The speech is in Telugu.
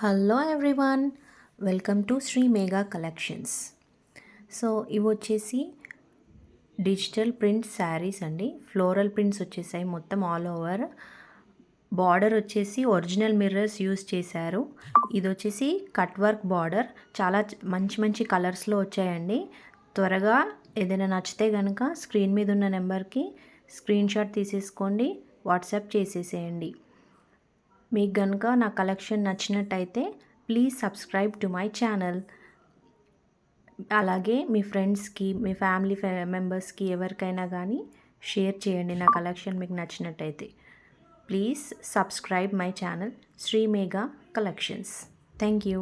Hello everyone, welcome to Shri Megha collections. So ఇవి వచ్చేసి డిజిటల్ ప్రింట్ శారీస్ అండి. ఫ్లోరల్ ప్రింట్స్ వచ్చేసాయి మొత్తం ఆల్ ఓవర్. బార్డర్ వచ్చేసి ఒరిజినల్ మిర్రర్స్ యూస్ చేశారు. ఇది వచ్చేసి కట్ వర్క్ బార్డర్. చాలా మంచి మంచి కలర్స్లో వచ్చాయండి. త్వరగా ఏదైనా నచ్చితే కనుక స్క్రీన్ మీద ఉన్న నెంబర్కి స్క్రీన్ షాట్ తీసేసుకోండి, వాట్సాప్ చేసేసేయండి. మీకు కనుక నా కలెక్షన్ నచ్చినట్టయితే please subscribe to my channel. అలాగే మీ ఫ్రెండ్స్కి, మీ ఫ్యామిలీ మెంబర్స్కి ఎవరికైనా కానీ షేర్ చేయండి నా కలెక్షన్ మీకు నచ్చినట్టయితే. Please subscribe my channel Sri Megha collections. Thank you.